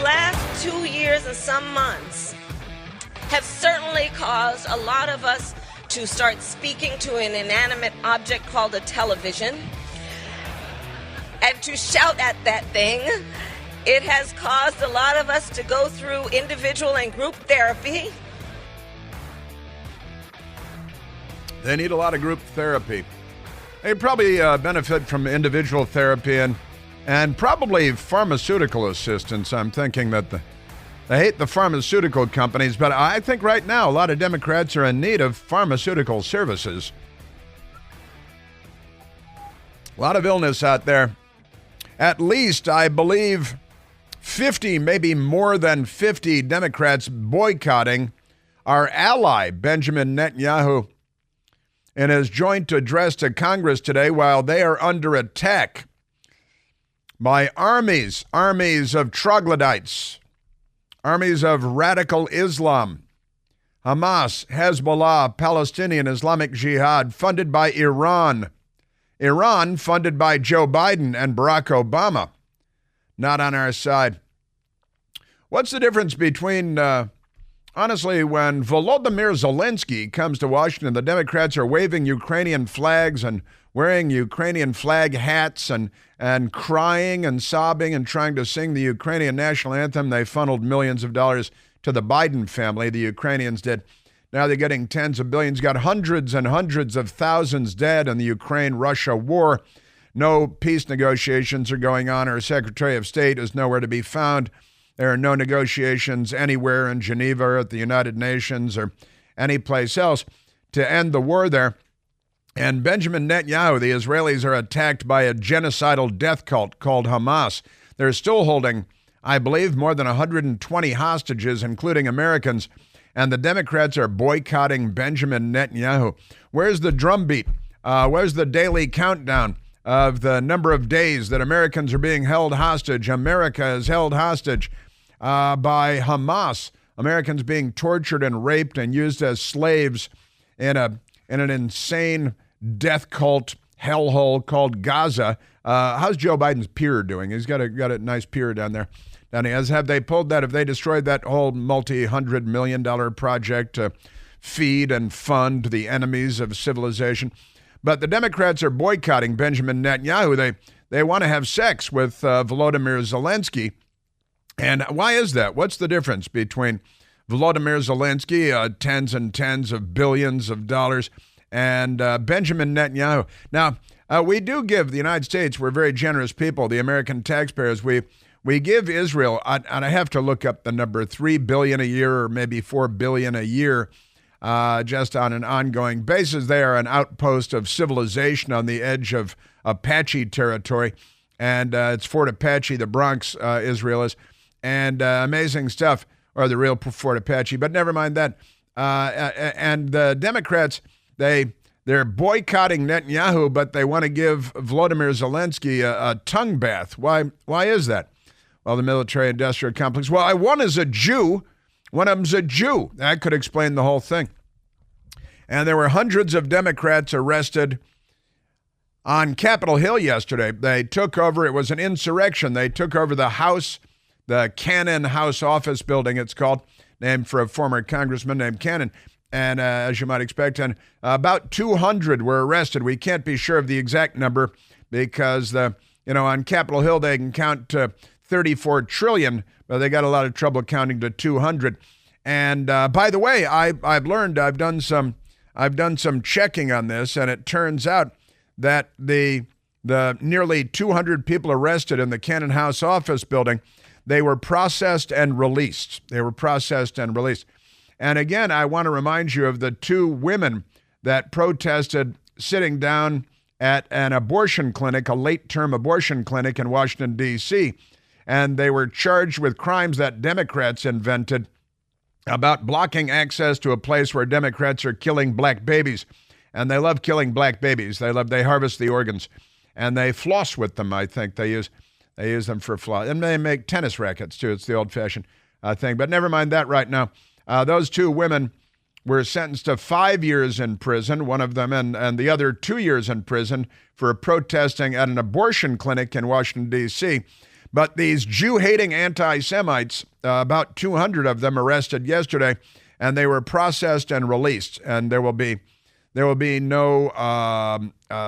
last 2 years and some months have certainly caused a lot of us to start speaking to an inanimate object called a television and to shout at that thing. It has caused a lot of us to go through individual and group therapy. They need a lot of group therapy. They probably benefit from individual therapy and probably pharmaceutical assistance. I'm thinking that they hate the pharmaceutical companies, but I think right now a lot of Democrats are in need of pharmaceutical services. A lot of illness out there. At least, I believe, 50, maybe more than 50 Democrats boycotting our ally, Benjamin Netanyahu, in his joint address to Congress today while they are under attack by armies of troglodytes, armies of radical Islam, Hamas, Hezbollah, Palestinian Islamic Jihad, funded by Iran. Iran, funded by Joe Biden and Barack Obama, not on our side. What's the difference between, honestly, when Volodymyr Zelensky comes to Washington, the Democrats are waving Ukrainian flags and wearing Ukrainian flag hats and crying and sobbing and trying to sing the Ukrainian national anthem. They funneled millions of dollars to the Biden family, the Ukrainians did. Now they're getting tens of billions, got hundreds and hundreds of thousands dead in the Ukraine-Russia war. No peace negotiations are going on. Our Secretary of State is nowhere to be found. There are no negotiations anywhere in Geneva or at the United Nations or any place else to end the war there. And Benjamin Netanyahu, the Israelis are attacked by a genocidal death cult called Hamas. They're still holding, I believe, more than 120 hostages, including Americans. And the Democrats are boycotting Benjamin Netanyahu. Where's the drumbeat? Where's the daily countdown of the number of days that Americans are being held hostage? America is held hostage by Hamas. Americans being tortured and raped and used as slaves in an insane death cult hellhole called Gaza. How's Joe Biden's pier doing? He's got a nice pier down there. Have they pulled that? Have they destroyed that whole multi-$100 million project to feed and fund the enemies of civilization? But the Democrats are boycotting Benjamin Netanyahu. They want to have sex with Volodymyr Zelensky. And why is that? What's the difference between Volodymyr Zelensky, tens and tens of billions of dollars, and Benjamin Netanyahu? Now, we do give the United States, we're very generous people, the American taxpayers, we give Israel, and I have to look up the number, $3 billion a year or maybe $4 billion a year, just on an ongoing basis. They are an outpost of civilization on the edge of Apache territory, and it's Fort Apache, the Bronx, Israel is, and amazing stuff, or the real Fort Apache, but never mind that. And the Democrats, they're boycotting Netanyahu, but they want to give Volodymyr Zelensky a tongue bath. Why is that? Well, the military-industrial complex. Well, one is a Jew. One of them's a Jew. That could explain the whole thing. And there were hundreds of Democrats arrested on Capitol Hill yesterday. They took over. It was an insurrection. They took over the House, the Cannon House Office Building, it's called, named for a former congressman named Cannon. And as you might expect, and about 200 were arrested. We can't be sure of the exact number because, on Capitol Hill they can count 34 trillion, but they got a lot of trouble counting to 200. And by the way, I've learned, I've done some checking on this, and it turns out that the nearly 200 people arrested in the Cannon House office building, they were processed and released. And again, I want to remind you of the two women that protested sitting down at an abortion clinic, a late-term abortion clinic in Washington, D.C., and they were charged with crimes that Democrats invented about blocking access to a place where Democrats are killing black babies. And they love killing black babies. They harvest the organs, and they floss with them, I think. They use them for floss. And they make tennis rackets, too. It's the old-fashioned thing. But never mind that right now. Those two women were sentenced to 5 years in prison, one of them, and the other 2 years in prison for protesting at an abortion clinic in Washington, D.C. But these Jew-hating anti-Semites, about 200 of them arrested yesterday, and they were processed and released. And there will be no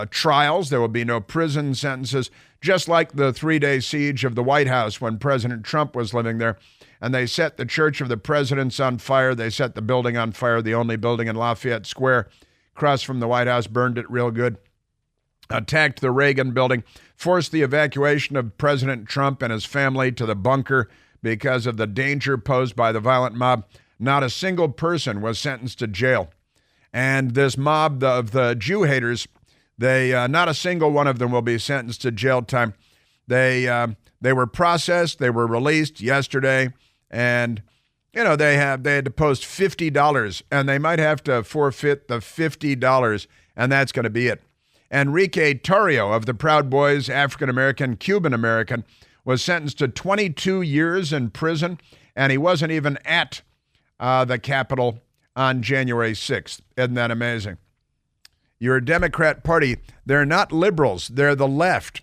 trials. There will be no prison sentences, just like the 3-day siege of the White House when President Trump was living there. And they set the Church of the Presidents on fire. They set the building on fire, the only building in Lafayette Square, across from the White House, burned it real good. Attacked the Reagan building, forced the evacuation of President Trump and his family to the bunker because of the danger posed by the violent mob. Not a single person was sentenced to jail. And this mob of the Jew haters, not a single one of them will be sentenced to jail time. They were processed, they were released yesterday, and they had to post $50, and they might have to forfeit the $50, and that's going to be it. Enrique Tarrio of the Proud Boys, African-American, Cuban-American, was sentenced to 22 years in prison, and he wasn't even at the Capitol on January 6th. Isn't that amazing? Your Democrat Party, they're not liberals, they're the left.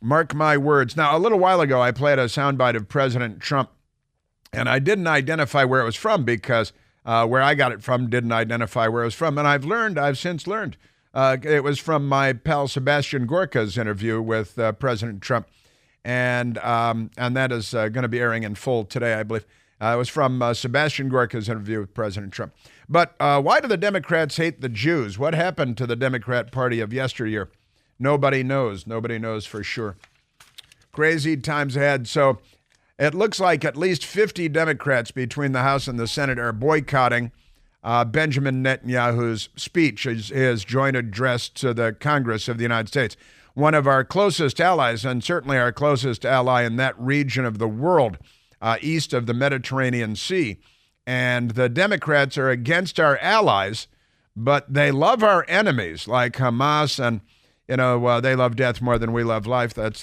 Mark my words. Now, a little while ago, I played a soundbite of President Trump, and I didn't identify where it was from because where I got it from didn't identify where it was from. And I've since learned. It was from my pal Sebastian Gorka's interview with President Trump, and that is going to be airing in full today, I believe. It was from Sebastian Gorka's interview with President Trump. But why do the Democrats hate the Jews? What happened to the Democrat Party of yesteryear? Nobody knows. Nobody knows for sure. Crazy times ahead. So it looks like at least 50 Democrats between the House and the Senate are boycotting Benjamin Netanyahu's speech, his joint address to the Congress of the United States. One of our closest allies, and certainly our closest ally in that region of the world, east of the Mediterranean Sea. And the Democrats are against our allies, but they love our enemies, like Hamas, and they love death more than we love life. That's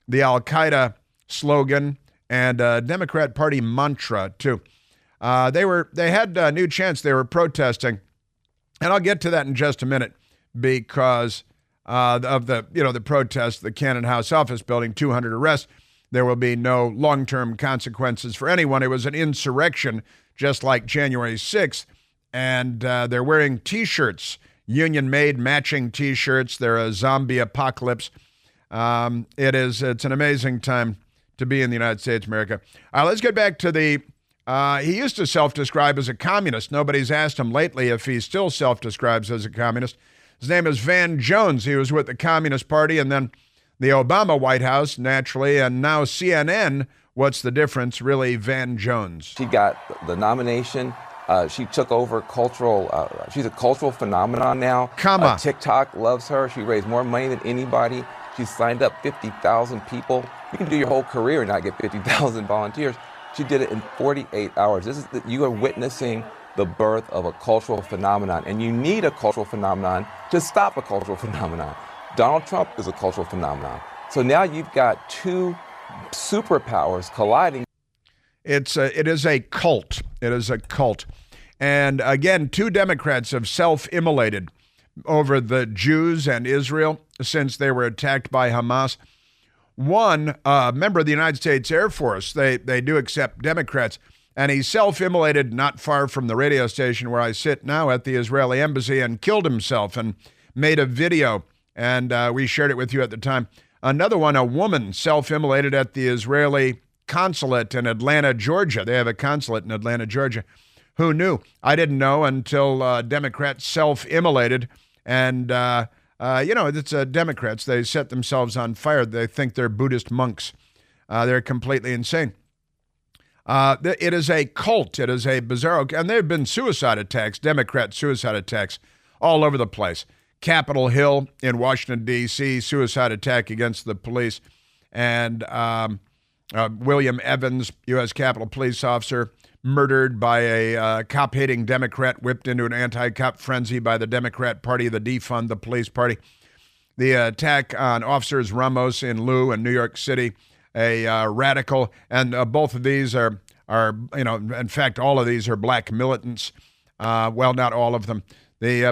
the Al-Qaeda slogan and Democrat Party mantra too. They had a new chance. They were protesting, and I'll get to that in just a minute because of the protest, the Cannon House office building, 200 arrests. There will be no long-term consequences for anyone. It was an insurrection, just like January 6th, and they're wearing T-shirts, union-made matching T-shirts. They're a zombie apocalypse. It's an amazing time to be in the United States of America. Let's get back to he used to self-describe as a communist. Nobody's asked him lately if he still self-describes as a communist. His name is Van Jones. He was with the Communist Party and then the Obama White House, naturally, and now CNN. What's the difference, really? Van Jones. She got the nomination. She took over she's a cultural phenomenon now. TikTok loves her. She raised more money than anybody. She signed up 50,000 people. You can do your whole career and not get 50,000 volunteers. She did it in 48 hours. You are witnessing the birth of a cultural phenomenon, and you need a cultural phenomenon to stop a cultural phenomenon. Donald Trump is a cultural phenomenon. So now you've got two superpowers colliding. It is a cult. It is a cult. And again, two Democrats have self-immolated over the Jews and Israel since they were attacked by Hamas. One, member of the United States Air Force, they do accept Democrats, and he self-immolated not far from the radio station where I sit now at the Israeli embassy and killed himself and made a video, and we shared it with you at the time. Another one, a woman self-immolated at the Israeli consulate in Atlanta, Georgia. They have a consulate in Atlanta, Georgia. Who knew? I didn't know until Democrats self-immolated, and it's Democrats. They set themselves on fire. They think they're Buddhist monks. They're completely insane. It is a cult. It is a bizarre, and there have been suicide attacks, Democrat suicide attacks, all over the place. Capitol Hill in Washington, D.C., suicide attack against the police. And William Evans, U.S. Capitol Police officer, murdered by a cop-hating Democrat, whipped into an anti-cop frenzy by the Democrat Party, the defund the police party. The attack on officers Ramos in Lou in New York City, a radical, and both of these are in fact, all of these are black militants. Well, not all of them.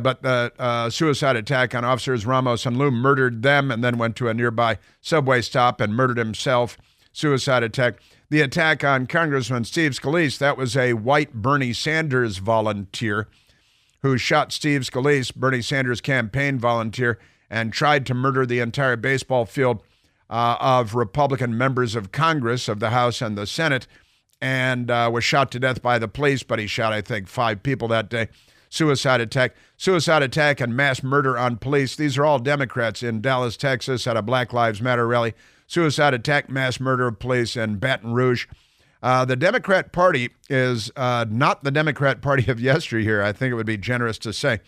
But the suicide attack on officers Ramos and Liu murdered them and then went to a nearby subway stop and murdered himself. Suicide attack. The attack on Congressman Steve Scalise, that was a white Bernie Sanders volunteer who shot Steve Scalise, Bernie Sanders' campaign volunteer, and tried to murder the entire baseball field of Republican members of Congress, of the House and the Senate, and was shot to death by the police, but he shot, I think, 5 people that day. Suicide attack and mass murder on police. These are all Democrats in Dallas, Texas, at a Black Lives Matter rally. Suicide attack, mass murder of police in Baton Rouge. The Democrat Party is not the Democrat Party of yesteryear, I think it would be generous to say.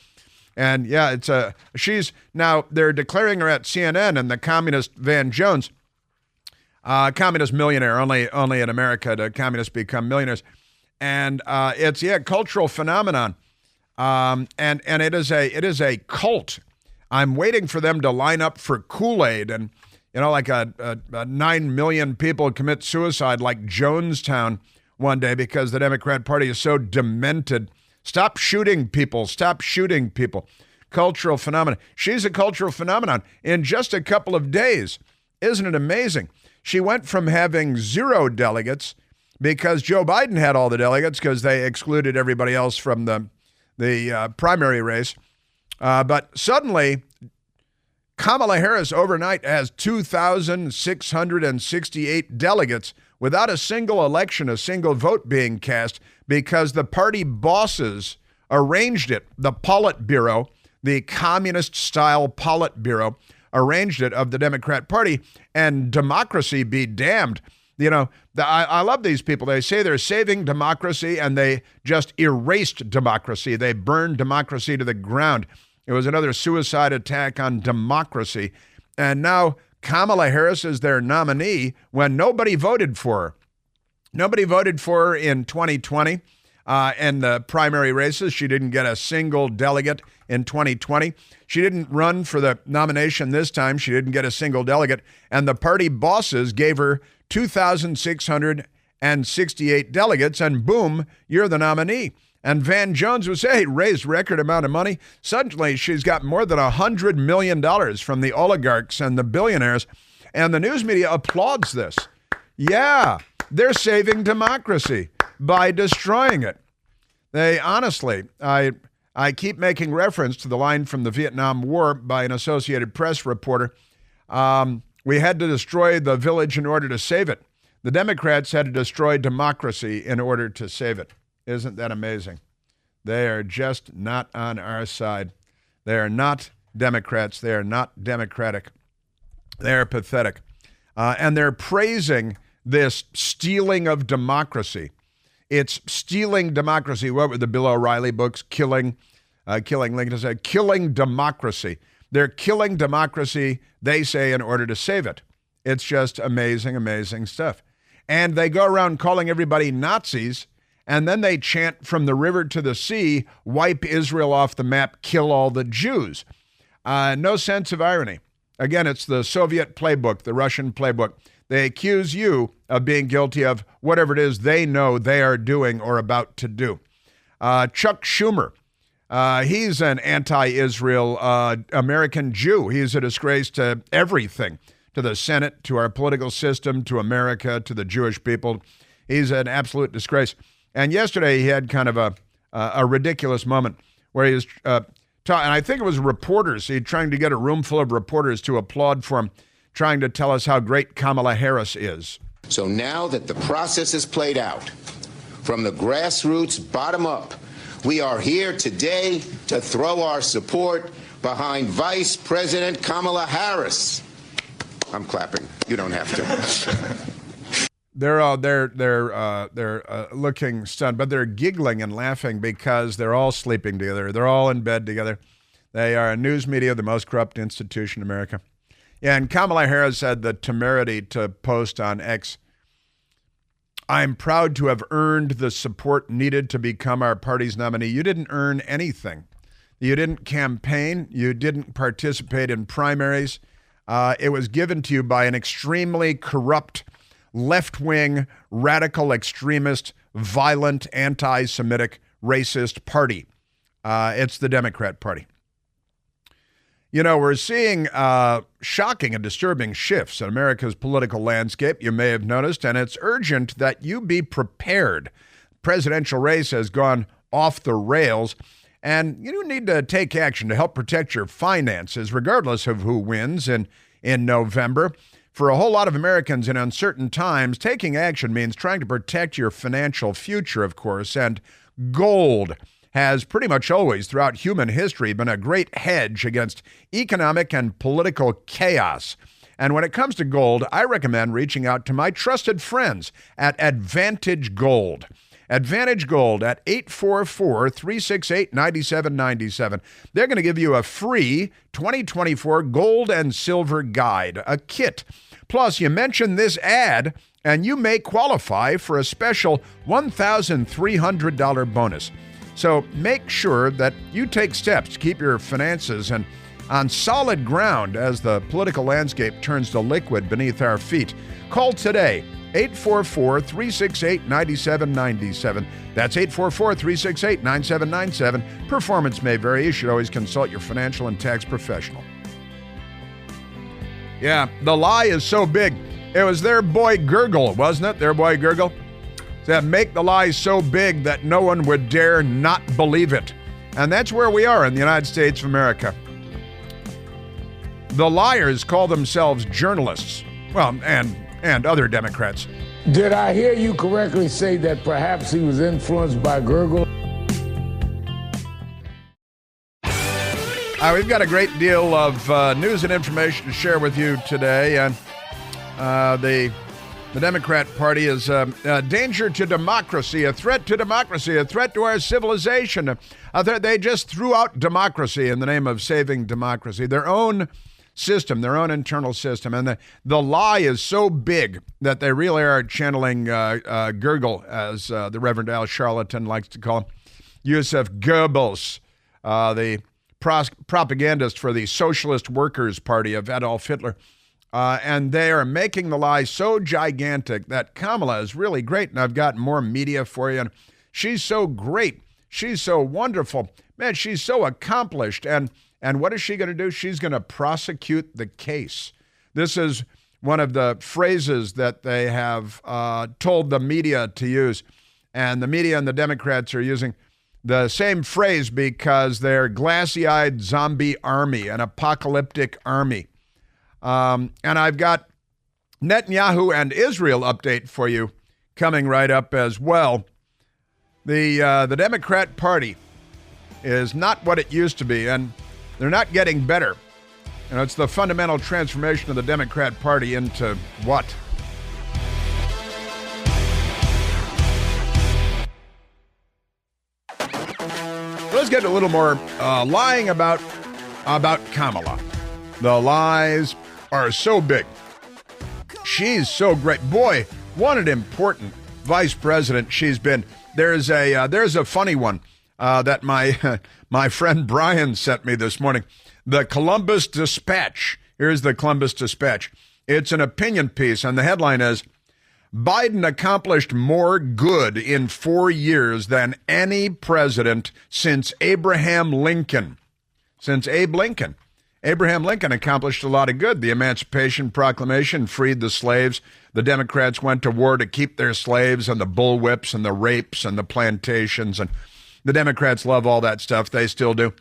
And yeah, she's now, they're declaring her at CNN, and the communist Van Jones, communist millionaire, only in America do communists become millionaires. And it's cultural phenomenon. And it is a cult. I'm waiting for them to line up for Kool-Aid, and like a 9 million people commit suicide like Jonestown one day because the Democrat Party is so demented. Stop shooting people. Stop shooting people. Cultural phenomenon. She's a cultural phenomenon in just a couple of days. Isn't it amazing? She went from having 0 delegates because Joe Biden had all the delegates because they excluded everybody else from the primary race. But suddenly, Kamala Harris overnight has 2,668 delegates without a single election, a single vote being cast because the party bosses arranged it. The Politburo, the communist-style Politburo, arranged it of the Democrat Party, and democracy be damned. I love these people. They say they're saving democracy, and they just erased democracy. They burned democracy to the ground. It was another suicide attack on democracy. And now Kamala Harris is their nominee when nobody voted for her. Nobody voted for her in 2020 in the primary races. She didn't get a single delegate in 2020. She didn't run for the nomination this time. She didn't get a single delegate. And the party bosses gave her 2,668 delegates, and boom, you're the nominee. And Van Jones was, raised record amount of money. Suddenly, she's got more than $100 million from the oligarchs and the billionaires. And the news media applauds this. Yeah, they're saving democracy by destroying it. They honestly, I keep making reference to the line from the Vietnam War by an Associated Press reporter. We had to destroy the village in order to save it. The Democrats had to destroy democracy in order to save it. Isn't that amazing? They are just not on our side. They are not Democrats. They are not democratic. They are pathetic. And they're praising this stealing of democracy. It's stealing democracy. What were the Bill O'Reilly books? Killing Lincoln said, killing democracy. They're killing democracy, they say, in order to save it. It's just amazing, amazing stuff. And they go around calling everybody Nazis, and then they chant from the river to the sea, wipe Israel off the map, kill all the Jews. No sense of irony. Again, it's the Soviet playbook, the Russian playbook. They accuse you of being guilty of whatever it is they know they are doing or about to do. Chuck Schumer, he's an anti-Israel American Jew. He's a disgrace to everything, to the Senate, to our political system, to America, to the Jewish people. He's an absolute disgrace. And yesterday he had kind of a ridiculous moment where he was and I think it was reporters. He's trying to get a room full of reporters to applaud for him, trying to tell us how great Kamala Harris is. So now that the process is played out, from the grassroots bottom up, we are here today to throw our support behind Vice President Kamala Harris. I'm clapping. You don't have to. They're looking stunned, but they're giggling and laughing because they're all sleeping together. They're all in bed together. They are a news media, the most corrupt institution in America. Yeah, and Kamala Harris had the temerity to post on X, "I'm proud to have earned the support needed to become our party's nominee." You didn't earn anything. You didn't campaign. You didn't participate in primaries. It was given to you by an extremely corrupt, left-wing, radical extremist, violent, anti-Semitic, racist party. It's the Democrat Party. You know, we're seeing shocking and disturbing shifts in America's political landscape, you may have noticed, and it's urgent that you be prepared. The presidential race has gone off the rails, and you need to take action to help protect your finances, regardless of who wins in November. For a whole lot of Americans in uncertain times, taking action means trying to protect your financial future, of course, and gold has pretty much always throughout human history been a great hedge against economic and political chaos. And when it comes to gold, I recommend reaching out to my trusted friends at Advantage Gold. Advantage Gold at 844-368-9797. They're going to give you a free 2024 gold and silver guide, a kit. Plus, you mention this ad, and you may qualify for a special $1,300 bonus. So make sure that you take steps to keep your finances on solid ground as the political landscape turns to liquid beneath our feet. Call today, 844-368-9797. That's 844-368-9797. Performance may vary. You should always consult your financial and tax professional. Yeah, the lie is so big. It was their boy Gurgle, wasn't it? Their boy Gurgle? That make the lie so big that no one would dare not believe it. And that's where we are in the United States of America. The liars call themselves journalists. Well, and other Democrats. Did I hear you correctly say that perhaps he was influenced by Gurgle? We've got a great deal of news and information to share with you today. And the Democrat Party is a danger to democracy, a threat to democracy, a threat to our civilization. They just threw out democracy in the name of saving democracy, their own system, their own internal system. And the lie is so big that they really are channeling Gurgle, as the Reverend Al Charlatan likes to call him, Joseph Goebbels, the propagandist for the Socialist Workers' Party of Adolf Hitler. And they are making the lie so gigantic that Kamala is really great. And I've got more media for you. And she's so great. She's so wonderful. Man, she's so accomplished. And what is she going to do? She's going to prosecute the case. This is one of the phrases that they have told the media to use. And the media and the Democrats are using the same phrase because they're glassy-eyed zombie army, an apocalyptic army. And I've got Netanyahu and Israel update for you coming right up as well. The Democrat Party is not what it used to be, and they're not getting better. You know, it's the fundamental transformation of the Democrat Party into what? Let's get a little more lying about Kamala. The lies are so big. She's so great. Boy, what an important vice president she's been. There's a funny one that my friend Brian sent me this morning. The Columbus Dispatch. Here's the Columbus Dispatch. It's an opinion piece, and the headline is, Biden accomplished more good in 4 years than any president since Abraham Lincoln. Since Abe Lincoln. Abraham Lincoln accomplished a lot of good. The Emancipation Proclamation freed the slaves. The Democrats went to war to keep their slaves, and the bullwhips and the rapes and the plantations. And the Democrats love all that stuff. They still do.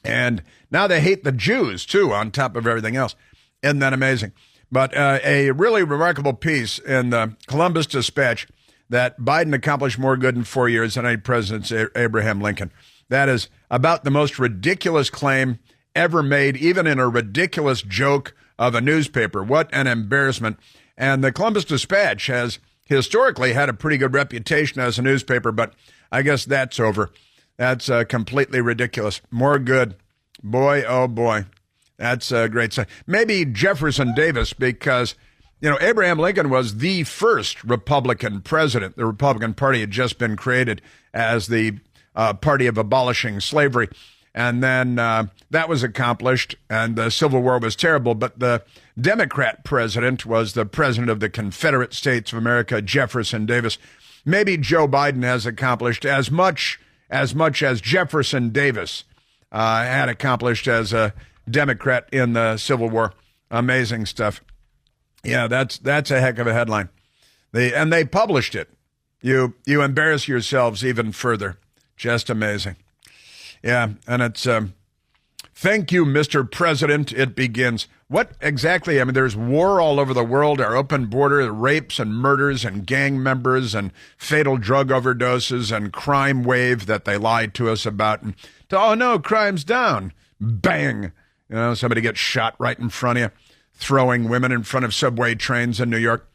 And now they hate the Jews, too, on top of everything else. Isn't that amazing? But a really remarkable piece in the Columbus Dispatch that Biden accomplished more good in 4 years than any president since Abraham Lincoln. That is about the most ridiculous claim ever made, even in a ridiculous joke of a newspaper. What an embarrassment. And the Columbus Dispatch has historically had a pretty good reputation as a newspaper, but I guess that's over. That's completely ridiculous. More good. Boy, oh boy. That's a great sign. Maybe Jefferson Davis, because, you know, Abraham Lincoln was the first Republican president. The Republican Party had just been created as the party of abolishing slavery. And then that was accomplished, and the Civil War was terrible. But the Democrat president was the president of the Confederate States of America, Jefferson Davis. Maybe Joe Biden has accomplished as much as much as Jefferson Davis had accomplished as a Democrat in the Civil War. Amazing stuff. Yeah, that's a heck of a headline. They published it. You embarrass yourselves even further. Just amazing. Yeah, and it's thank you, Mr. President. It begins. What exactly? I mean, there's war all over the world, our open border, rapes and murders and gang members and fatal drug overdoses and crime wave that they lied to us about. And oh no, crime's down. Bang. You know, somebody gets shot right in front of you, throwing women in front of subway trains in New York.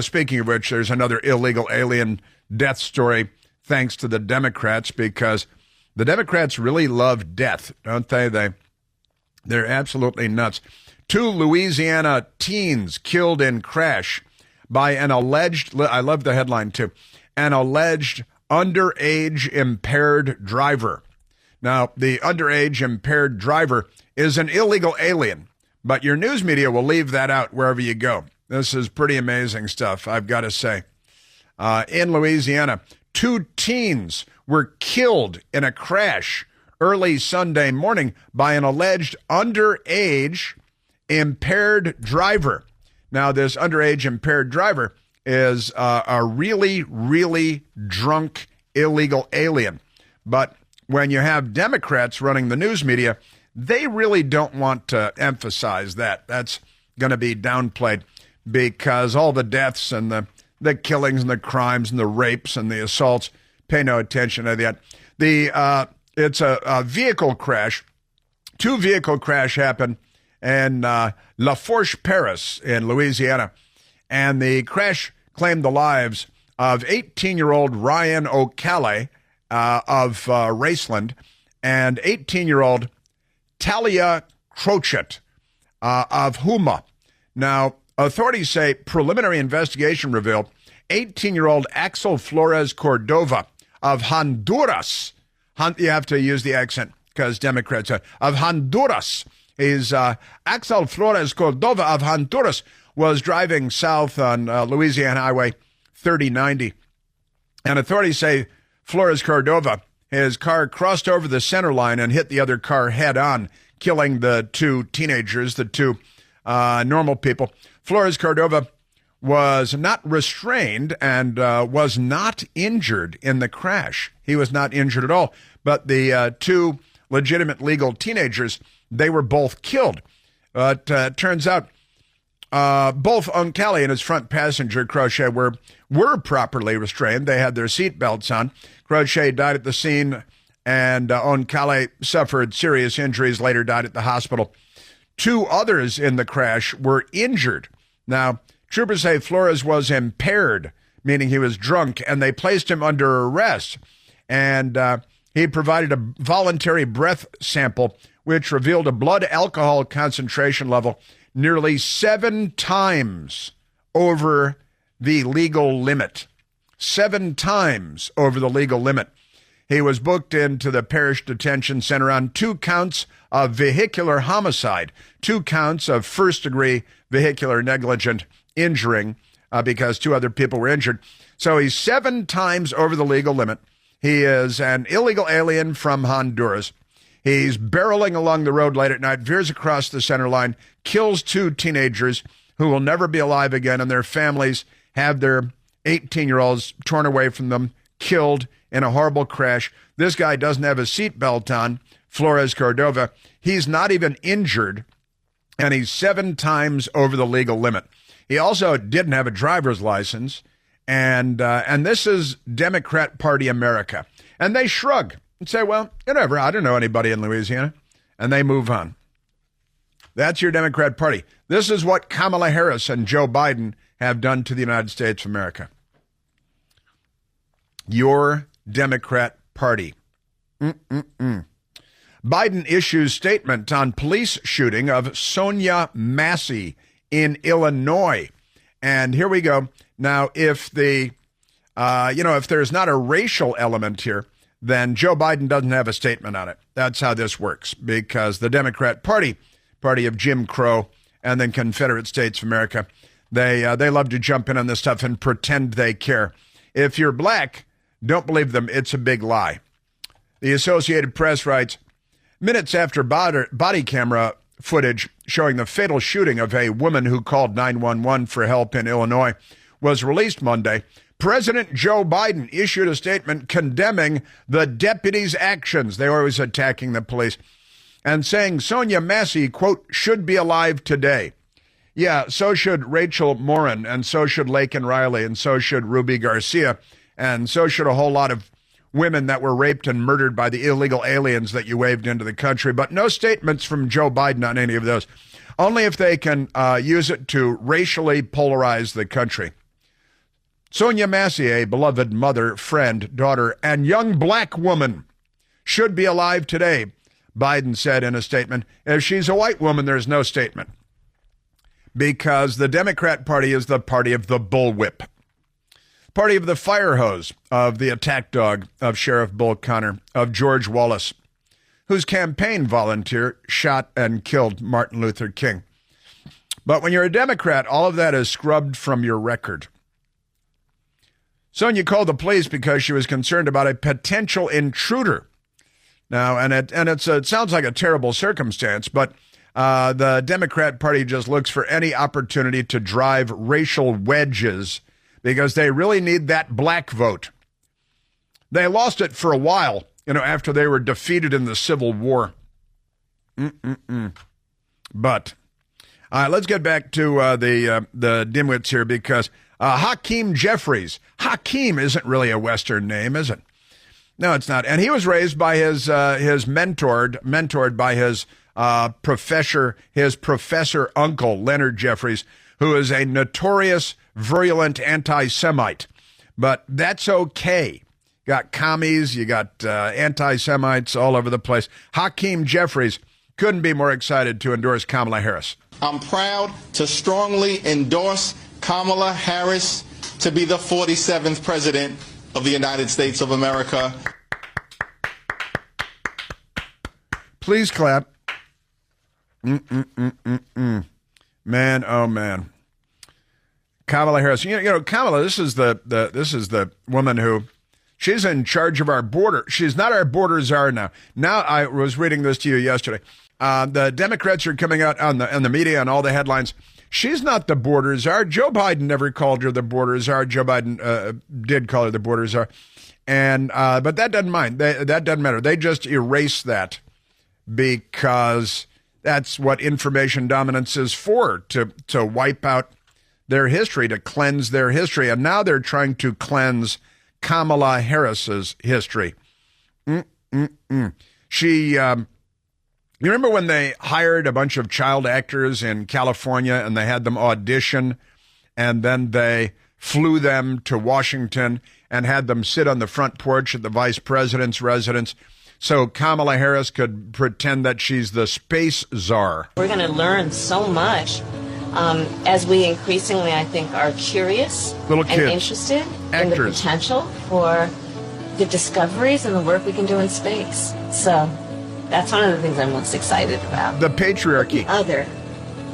Speaking of which, there's another illegal alien death story thanks to the Democrats, because the Democrats really love death, don't they? They're absolutely nuts. 2 Louisiana teens killed in crash by an alleged, I love the headline too, an alleged underage impaired driver. Now, the underage impaired driver is an illegal alien, but your news media will leave that out wherever you go. This is pretty amazing stuff, I've got to say. In Louisiana, 2 teens were killed in a crash early Sunday morning by an alleged underage impaired driver. Now, this underage impaired driver is a really, really drunk illegal alien. But when you have Democrats running the news media, they really don't want to emphasize that. That's going to be downplayed, because all the deaths and the killings and the crimes and the rapes and the assaults, pay no attention to that. It's a vehicle crash. 2 vehicle crash happened in La Fourche Paris in Louisiana. And the crash claimed the lives of 18-year-old Ryan O'Callaghan of Raceland and 18-year-old Talia Crochet of Huma. Now, authorities say preliminary investigation revealed 18-year-old Axel Flores Cordova of Honduras. You have to use the accent because Democrats are. Of Honduras. Axel Flores Cordova of Honduras was driving south on Louisiana Highway 3090. And authorities say Flores Cordova, his car crossed over the center line and hit the other car head on, killing the 2 teenagers, the 2 normal people. Flores Cordova was not restrained and was not injured in the crash. He was not injured at all. But the 2 legitimate legal teenagers, they were both killed. But turns out both O'Callaghan and his front passenger, Crochet, were properly restrained. They had their seat belts on. Crochet died at the scene, and O'Callaghan suffered serious injuries, later died at the hospital. 2 others in the crash were injured. Now, troopers say Flores was impaired, meaning he was drunk, and they placed him under arrest. And he provided a voluntary breath sample, which revealed a blood alcohol concentration level nearly 7 times over the legal limit. 7 times over the legal limit. He was booked into the parish detention center on 2 counts of vehicular homicide, 2 counts of first-degree vehicular negligent injuring because 2 other people were injured. So he's 7 times over the legal limit. He is an illegal alien from Honduras. He's barreling along the road late at night, veers across the center line, kills 2 teenagers who will never be alive again, and their families have their 18-year-olds torn away from them, killed in a horrible crash. This guy doesn't have a seatbelt on, Flores Cordova. He's not even injured, and he's 7 times over the legal limit. He also didn't have a driver's license, and this is Democrat Party America. And they shrug and say, well, whatever, I don't know anybody in Louisiana, and they move on. That's your Democrat Party. This is what Kamala Harris and Joe Biden have done to the United States of America. Your Democrat Party. Biden issues statement on police shooting of Sonia Massey in Illinois. And here we go. Now, if if there's not a racial element here, then Joe Biden doesn't have a statement on it. That's how this works, because the Democrat Party of Jim Crow and then Confederate States of America, they love to jump in on this stuff and pretend they care. If you're black, Don't believe them. It's a big lie. The Associated Press writes, minutes after body camera footage showing the fatal shooting of a woman who called 911 for help in Illinois was released Monday, President Joe Biden issued a statement condemning the deputies' actions. They were always attacking the police. And saying Sonia Massey, quote, should be alive today. Yeah, so should Rachel Morin, and so should Laken Riley, and so should Ruby Garcia, and so should a whole lot of women that were raped and murdered by the illegal aliens that you waved into the country. But no statements from Joe Biden on any of those. Only if they can use it to racially polarize the country. Sonia Massey, a beloved mother, friend, daughter, and young black woman, should be alive today, Biden said in a statement. If she's a white woman, there's no statement. Because the Democrat Party is the party of the bullwhip. Party of the fire hose, of the attack dog, of Sheriff Bull Connor, of George Wallace, whose campaign volunteer shot and killed Martin Luther King. But when you're a Democrat, all of that is scrubbed from your record. Sonia called the police because she was concerned about a potential intruder. Now, it sounds like a terrible circumstance, but the Democrat Party just looks for any opportunity to drive racial wedges because they really need that black vote. They lost it for a while, after they were defeated in the Civil War. But let's get back to the dimwits here because Hakeem Jeffries. Hakeem isn't really a Western name, is it? No, it's not. And he was raised by his mentored by his professor uncle, Leonard Jeffries, who is a notorious, virulent anti-Semite. But that's okay. Got commies, you got anti-Semites all over the place. Hakeem Jeffries couldn't be more excited to endorse Kamala Harris. I'm proud to strongly endorse Kamala Harris to be the 47th president of the United States of America. Please clap. Man, oh man. Kamala Harris. Kamala, this is the woman who, she's in charge of our border. She's not our border czar now. Now, I was reading this to you yesterday. The Democrats are coming out on the media and all the headlines. She's not the border czar. Joe Biden never called her the border czar. Joe Biden did call her the border czar. But that doesn't that doesn't matter. They just erase that because that's what information dominance is for, to wipe out their history, to cleanse their history. And now they're trying to cleanse Kamala Harris's history. She, you remember when they hired a bunch of child actors in California and they had them audition and then they flew them to Washington and had them sit on the front porch at the vice president's residence so Kamala Harris could pretend that she's the space czar? We're going to learn so much as we increasingly, I think, are curious and interested in the potential for the discoveries and the work we can do in space. So that's one of the things I'm most excited about. The patriarchy.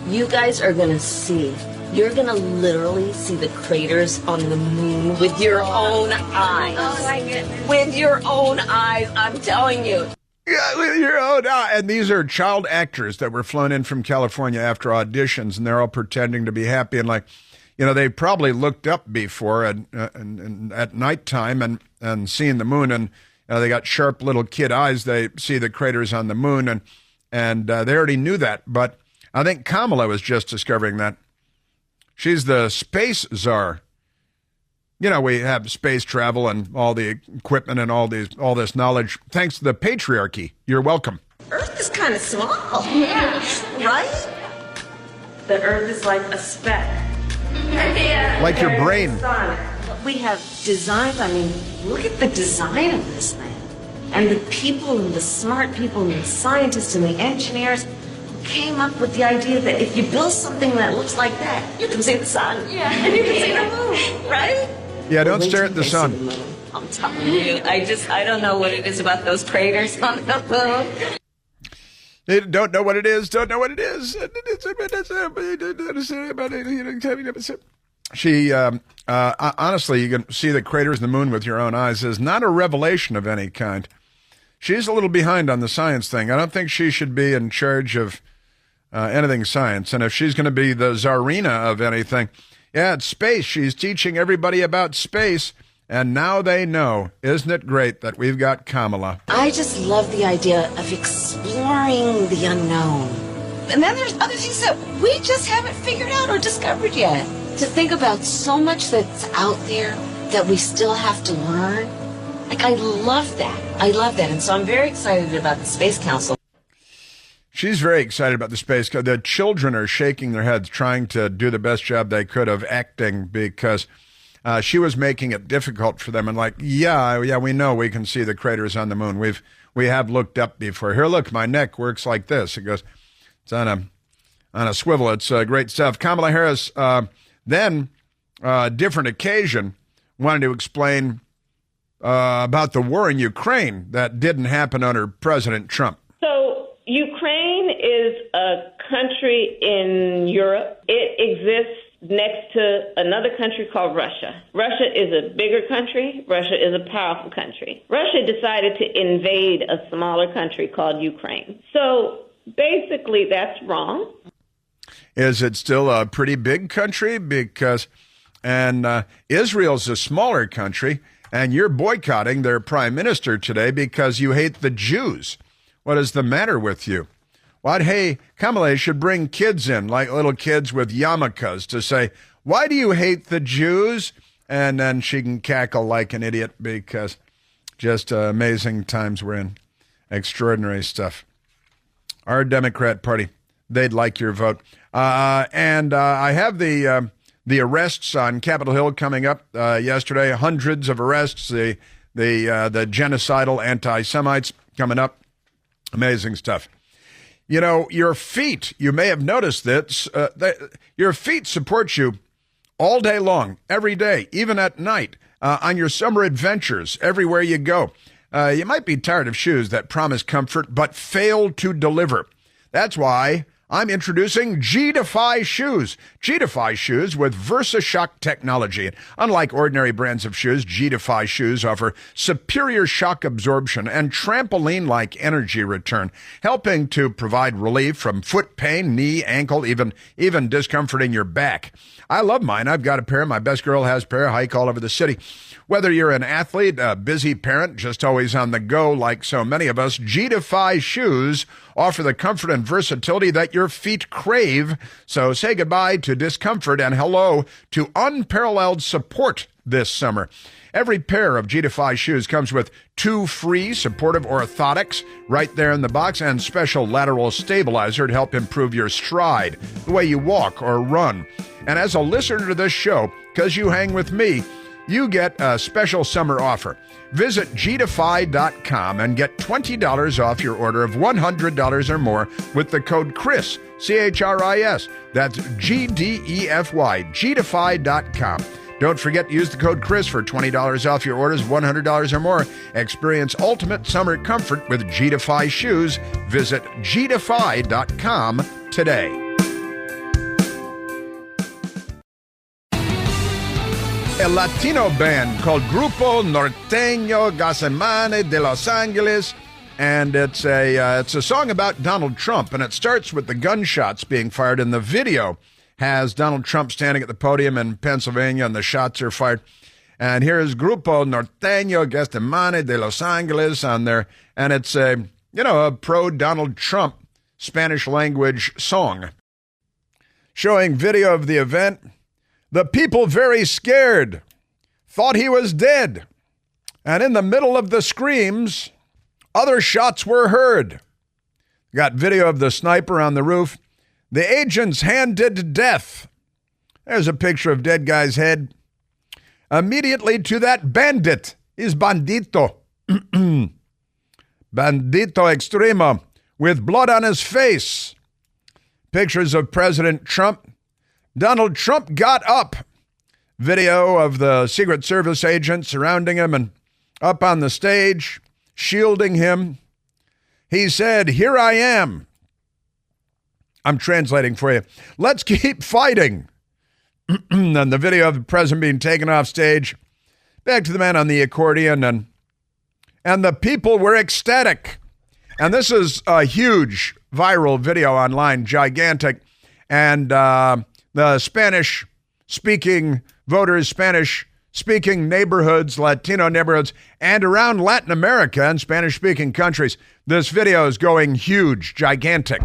You guys are going to see. You're going to literally see the craters on the moon with your own eyes. Oh, my goodness. With your own eyes, I'm telling you. Yeah, with your own eyes. And these are child actors that were flown in from California after auditions, and they're all pretending to be happy. And they probably looked up before and at nighttime and seen the moon, and they got sharp little kid eyes. They see the craters on the moon, and they already knew that. But I think Kamala was just discovering that. She's the space czar. We have space travel and all the equipment and all this knowledge thanks to the patriarchy. You're welcome. Earth is kind of small. Yeah. Right? The Earth is like a speck. Yeah. Like your brain. We have designs. Look at the design of this thing. And the people and the smart people and the scientists and the engineers came up with the idea that if you build something that looks like that, you can see the sun. Yeah, and you can see the moon, right? Yeah, don't stare at the sun. I'm telling you, I don't know what it is about those craters on the moon. They don't know what it is, don't know what it is. She, honestly, you can see the craters in the moon with your own eyes, is not a revelation of any kind. She's a little behind on the science thing. I don't think she should be in charge of anything science. And if she's going to be the czarina of anything, yeah, it's space. She's teaching everybody about space. And now they know. Isn't it great that we've got Kamala? I just love the idea of exploring the unknown. And then there's other things that we just haven't figured out or discovered yet. To think about so much that's out there that we still have to learn. Like, I love that. I love that. And so I'm very excited about the Space Council. She's very excited about the space. The children are shaking their heads, trying to do the best job they could of acting because she was making it difficult for them. And like, yeah, we know we can see the craters on the moon. We have looked up before. Here, look, my neck works like this. It goes, it's on a swivel. It's great stuff. Kamala Harris, then, different occasion, wanted to explain about the war in Ukraine that didn't happen under President Trump. So Ukraine is a country in Europe. It exists next to another country called Russia. Russia is a bigger country. Russia is a powerful country. Russia decided to invade a smaller country called Ukraine. So basically, that's wrong. Is it still a pretty big country? Because, Israel's a smaller country, and you're boycotting their prime minister today because you hate the Jews. What is the matter with you? What? Hey, Kamala should bring kids in, like little kids with yarmulkes, to say, why do you hate the Jews? And then she can cackle like an idiot because just amazing times we're in. Extraordinary stuff. Our Democrat Party, they'd like your vote. I have the arrests on Capitol Hill coming up yesterday. Hundreds of arrests. The genocidal anti-Semites coming up. Amazing stuff. You know, your feet, you may have noticed this, your feet support you all day long, every day, even at night, on your summer adventures, everywhere you go. You might be tired of shoes that promise comfort but fail to deliver. That's why I'm introducing G-Defy shoes. G-Defy shoes with VersaShock technology. Unlike ordinary brands of shoes, G-Defy shoes offer superior shock absorption and trampoline-like energy return, helping to provide relief from foot pain, knee, ankle, even discomfort in your back. I love mine. I've got a pair. My best girl has a pair. Hike all over the city. Whether you're an athlete, a busy parent, just always on the go like so many of us, G-Defy shoes offer the comfort and versatility that your feet crave. So say goodbye to discomfort and hello to unparalleled support this summer. Every pair of G-Defy shoes comes with 2 free supportive orthotics right there in the box and special lateral stabilizer to help improve your stride, the way you walk or run. And as a listener to this show, because you hang with me, you get a special summer offer. Visit gdefy.com and get $20 off your order of $100 or more with the code CHRIS, C-H-R-I-S. That's G-D-E-F-Y, gdefy.com. Don't forget to use the code CHRIS for $20 off your orders of $100 or more. Experience ultimate summer comfort with G-Defy shoes. Visit gdefy.com today. A Latino band called Grupo Norteño Gasemane de Los Angeles, and it's a song about Donald Trump, and it starts with the gunshots being fired, and the video has Donald Trump standing at the podium in Pennsylvania, and the shots are fired. And here's Grupo Norteño Gasemane de Los Angeles on there, and it's a pro-Donald Trump Spanish language song. Showing video of the event. The people very scared, thought he was dead. And in the middle of the screams, other shots were heard. Got video of the sniper on the roof. The agent's handed to death. There's a picture of dead guy's head. Immediately to that bandit. He's bandito. Bandito extremo with blood on his face. Pictures of President Trump. Donald Trump got up. Video of the Secret Service agent surrounding him and up on the stage, shielding him. He said, "Here I am." I'm translating for you. "Let's keep fighting." and the video of the president being taken off stage. Back to the man on the accordion, and the people were ecstatic. And this is a huge viral video online, gigantic. And the Spanish-speaking voters, Spanish-speaking neighborhoods, Latino neighborhoods, and around Latin America and Spanish-speaking countries, this video is going huge, gigantic.